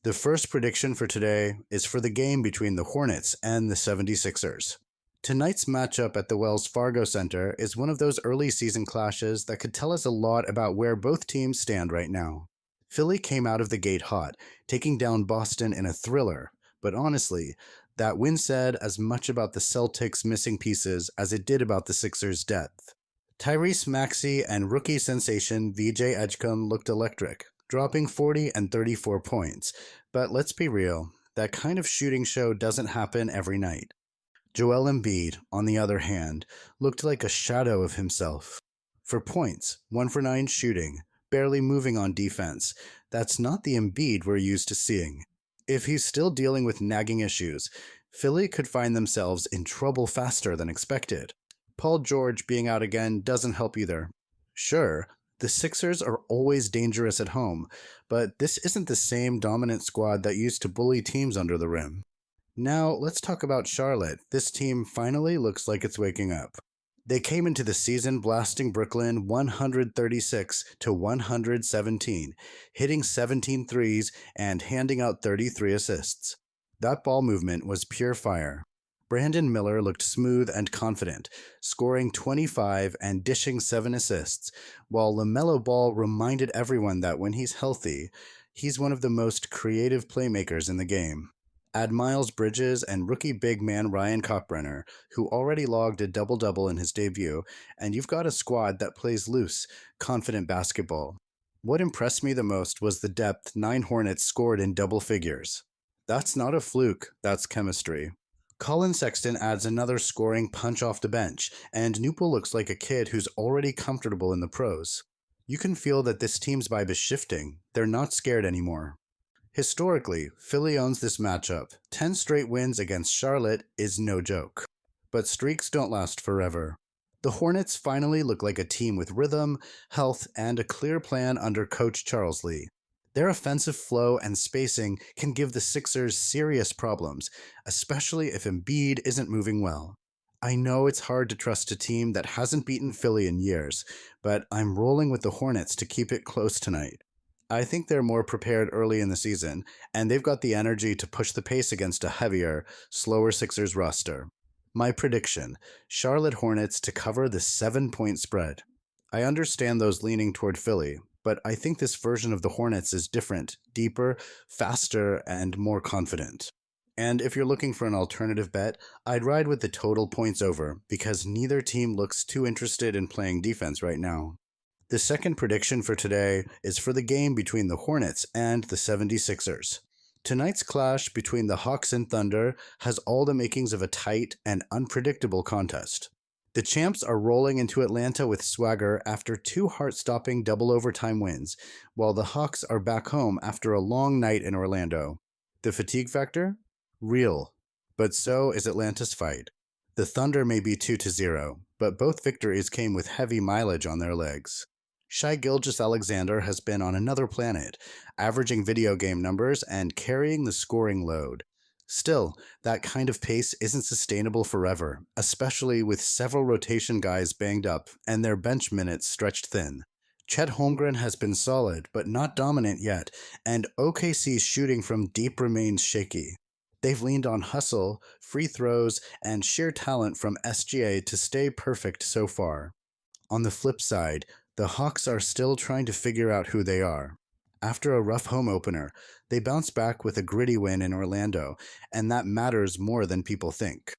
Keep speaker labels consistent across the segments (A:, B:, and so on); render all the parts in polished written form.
A: The first prediction for today is for the game between the Hornets and the 76ers. Tonight's matchup at the Wells Fargo Center is one of those early season clashes that could tell us a lot about where both teams stand right now. Philly came out of the gate hot, taking down Boston in a thriller, but honestly, that win said as much about the Celtics' missing pieces as it did about the Sixers' depth. Tyrese Maxey and rookie sensation VJ Edgecombe looked electric, dropping 40 and 34 points. But let's be real, that kind of shooting show doesn't happen every night. Joel Embiid, on the other hand, looked like a shadow of himself. For points, 1 for 9 shooting, barely moving on defense. That's not the Embiid we're used to seeing. If he's still dealing with nagging issues, Philly could find themselves in trouble faster than expected. Paul George being out again doesn't help either. Sure, the Sixers are always dangerous at home, but this isn't the same dominant squad that used to bully teams under the rim. Now, let's talk about Charlotte. This team finally looks like it's waking up. They came into the season blasting Brooklyn 136 to 117, hitting 17 threes and handing out 33 assists. That ball movement was pure fire. Brandon Miller looked smooth and confident, scoring 25 and dishing 7 assists, while LaMelo Ball reminded everyone that when he's healthy, he's one of the most creative playmakers in the game. Add Miles Bridges and rookie big man Ryan Cockbrenner, who already logged a double-double in his debut, and you've got a squad that plays loose, confident basketball. What impressed me the most was the depth 9 Hornets scored in double figures. That's not a fluke, that's chemistry. Colin Sexton adds another scoring punch off the bench, and Newpol looks like a kid who's already comfortable in the pros. You can feel that this team's vibe is shifting. They're not scared anymore. Historically, Philly owns this matchup. 10 straight wins against Charlotte is no joke. But streaks don't last forever. The Hornets finally look like a team with rhythm, health, and a clear plan under Coach Charles Lee. Their offensive flow and spacing can give the Sixers serious problems, especially if Embiid isn't moving well. I know it's hard to trust a team that hasn't beaten Philly in years, but I'm rolling with the Hornets to keep it close tonight. I think they're more prepared early in the season, and they've got the energy to push the pace against a heavier, slower Sixers roster. My prediction, Charlotte Hornets to cover the 7-point spread. I understand those leaning toward Philly, but I think this version of the Hornets is different, deeper, faster, and more confident. And if you're looking for an alternative bet, I'd ride with the total points over, because neither team looks too interested in playing defense right now. The second prediction for today is for the game between the Hornets and the 76ers. Tonight's clash between the Hawks and Thunder has all the makings of a tight and unpredictable contest. The champs are rolling into Atlanta with swagger after 2 heart-stopping double overtime wins, while the Hawks are back home after a long night in Orlando. The fatigue factor? Real. But so is Atlanta's fight. The Thunder may be 2-0, but both victories came with heavy mileage on their legs. Shai Gilgeous-Alexander has been on another planet, averaging video game numbers and carrying the scoring load. Still, that kind of pace isn't sustainable forever, especially with several rotation guys banged up and their bench minutes stretched thin. Chet Holmgren has been solid, but not dominant yet, and OKC's shooting from deep remains shaky. They've leaned on hustle, free throws, and sheer talent from SGA to stay perfect so far. On the flip side, the Hawks are still trying to figure out who they are. After a rough home opener, they bounce back with a gritty win in Orlando, and that matters more than people think.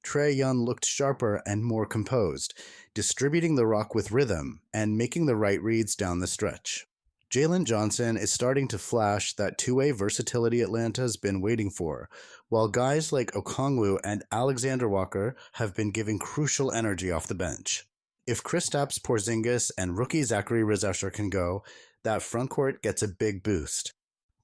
A: Trae Young looked sharper and more composed, distributing the rock with rhythm and making the right reads down the stretch. Jalen Johnson is starting to flash that two-way versatility Atlanta's been waiting for, while guys like Okongwu and Alexander Walker have been giving crucial energy off the bench. If Kristaps Porzingis and rookie Zachary Rezesher can go, that frontcourt gets a big boost.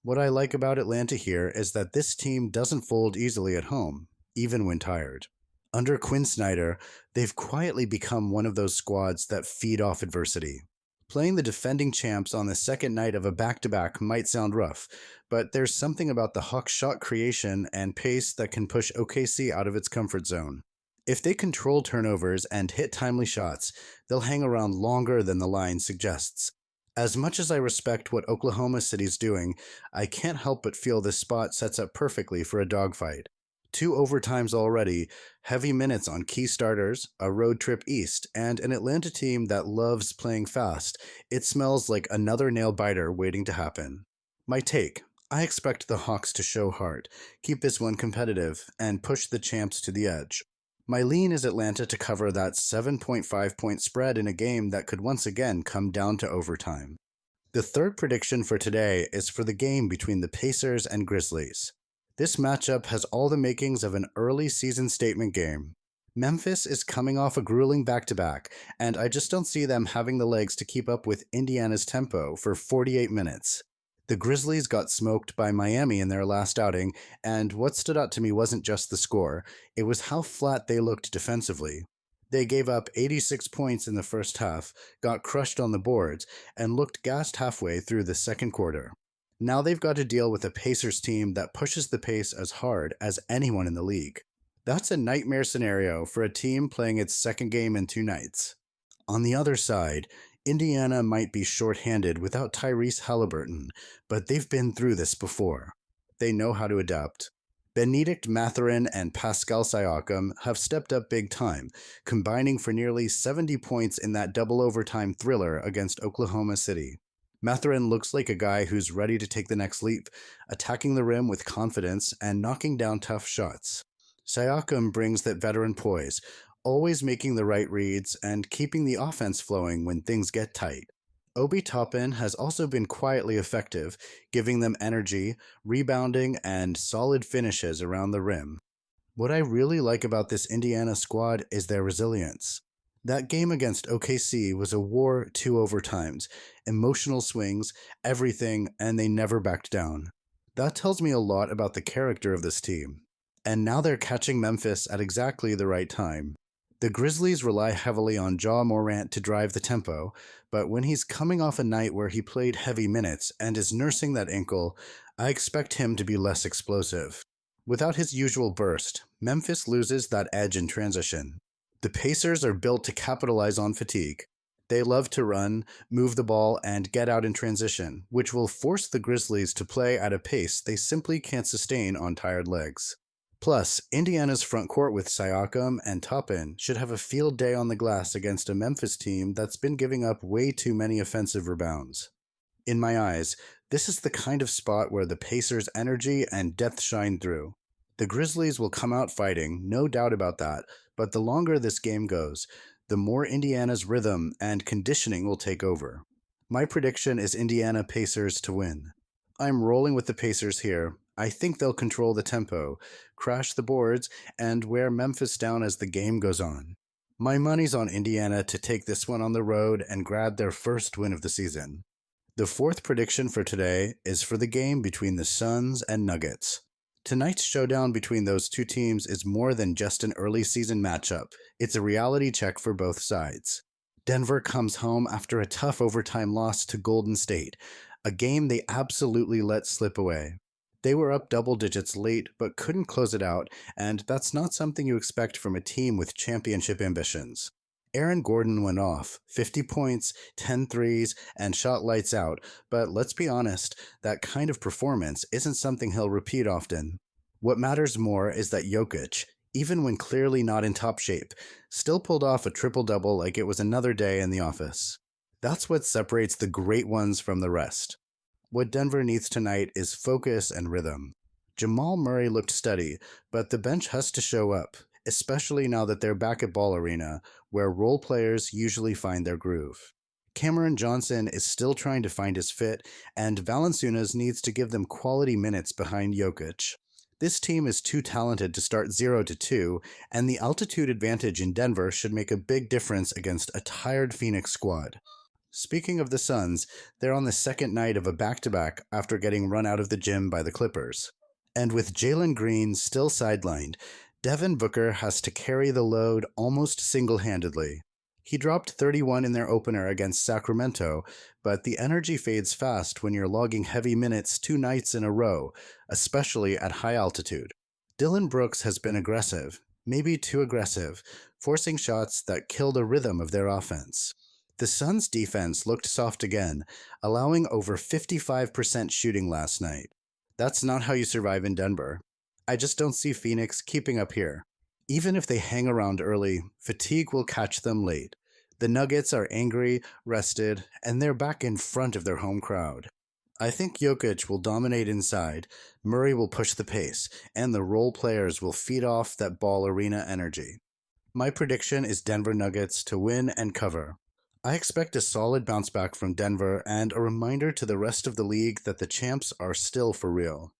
A: What I like about Atlanta here is that this team doesn't fold easily at home, even when tired. Under Quinn Snyder, they've quietly become one of those squads that feed off adversity. Playing the defending champs on the second night of a back-to-back might sound rough, but there's something about the Hawks' shot creation and pace that can push OKC out of its comfort zone. If they control turnovers and hit timely shots, they'll hang around longer than the line suggests. As much as I respect what Oklahoma City's doing, I can't help but feel this spot sets up perfectly for a dogfight. Two overtimes already, heavy minutes on key starters, a road trip east, and an Atlanta team that loves playing fast. It smells like another nail biter waiting to happen. My take: I expect the Hawks to show heart, keep this one competitive, and push the champs to the edge. My lean is Atlanta to cover that 7.5 point spread in a game that could once again come down to overtime. The third prediction for today is for the game between the Pacers and Grizzlies. This matchup has all the makings of an early season statement game. Memphis is coming off a grueling back-to-back, and I just don't see them having the legs to keep up with Indiana's tempo for 48 minutes. The Grizzlies got smoked by Miami in their last outing, and what stood out to me wasn't just the score, it was how flat they looked defensively. They gave up 86 points in the first half, got crushed on the boards, and looked gassed halfway through the second quarter. Now they've got to deal with a Pacers team that pushes the pace as hard as anyone in the league. That's a nightmare scenario for a team playing its second game in 2 nights. On the other side, Indiana might be short-handed without Tyrese Halliburton, but they've been through this before. They know how to adapt. Benedict Mathurin and Pascal Siakam have stepped up big time, combining for nearly 70 points in that double overtime thriller against Oklahoma City. Mathurin looks like a guy who's ready to take the next leap, attacking the rim with confidence and knocking down tough shots. Siakam brings that veteran poise, always making the right reads and keeping the offense flowing when things get tight. Obi Toppin has also been quietly effective, giving them energy, rebounding, and solid finishes around the rim. What I really like about this Indiana squad is their resilience. That game against OKC was a war 2 overtimes, emotional swings, everything, and they never backed down. That tells me a lot about the character of this team. And now they're catching Memphis at exactly the right time. The Grizzlies rely heavily on Ja Morant to drive the tempo, but when he's coming off a night where he played heavy minutes and is nursing that ankle, I expect him to be less explosive. Without his usual burst, Memphis loses that edge in transition. The Pacers are built to capitalize on fatigue. They love to run, move the ball, and get out in transition, which will force the Grizzlies to play at a pace they simply can't sustain on tired legs. Plus, Indiana's front court with Siakam and Toppin should have a field day on the glass against a Memphis team that's been giving up way too many offensive rebounds. In my eyes, this is the kind of spot where the Pacers' energy and depth shine through. The Grizzlies will come out fighting, no doubt about that, but the longer this game goes, the more Indiana's rhythm and conditioning will take over. My prediction is Indiana Pacers to win. I'm rolling with the Pacers here. I think they'll control the tempo, crash the boards, and wear Memphis down as the game goes on. My money's on Indiana to take this one on the road and grab their first win of the season. The fourth prediction for today is for the game between the Suns and Nuggets. Tonight's showdown between those two teams is more than just an early season matchup. It's a reality check for both sides. Denver comes home after a tough overtime loss to Golden State, a game they absolutely let slip away. They were up double digits late but couldn't close it out, and that's not something you expect from a team with championship ambitions. Aaron Gordon went off, 50 points, 10 threes, and shot lights out, but let's be honest, that kind of performance isn't something he'll repeat often. What matters more is that Jokic, even when clearly not in top shape, still pulled off a triple-double like it was another day in the office. That's what separates the great ones from the rest. What Denver needs tonight is focus and rhythm. Jamal Murray looked steady, but the bench has to show up, especially now that they're back at Ball Arena, where role players usually find their groove. Cameron Johnson is still trying to find his fit, and Valanciunas needs to give them quality minutes behind Jokic. This team is too talented to start 0-2, and the altitude advantage in Denver should make a big difference against a tired Phoenix squad. Speaking of the Suns, they're on the second night of a back-to-back after getting run out of the gym by the Clippers. And with Jalen Green still sidelined, Devin Booker has to carry the load almost single-handedly. He dropped 31 in their opener against Sacramento, but the energy fades fast when you're logging heavy minutes 2 nights in a row, especially at high altitude. Dillon Brooks has been aggressive, maybe too aggressive, forcing shots that kill the rhythm of their offense. The Suns' defense looked soft again, allowing over 55% shooting last night. That's not how you survive in Denver. I just don't see Phoenix keeping up here. Even if they hang around early, fatigue will catch them late. The Nuggets are angry, rested, and they're back in front of their home crowd. I think Jokic will dominate inside, Murray will push the pace, and the role players will feed off that ball arena energy. My prediction is Denver Nuggets to win and cover. I expect a solid bounce back from Denver and a reminder to the rest of the league that the champs are still for real.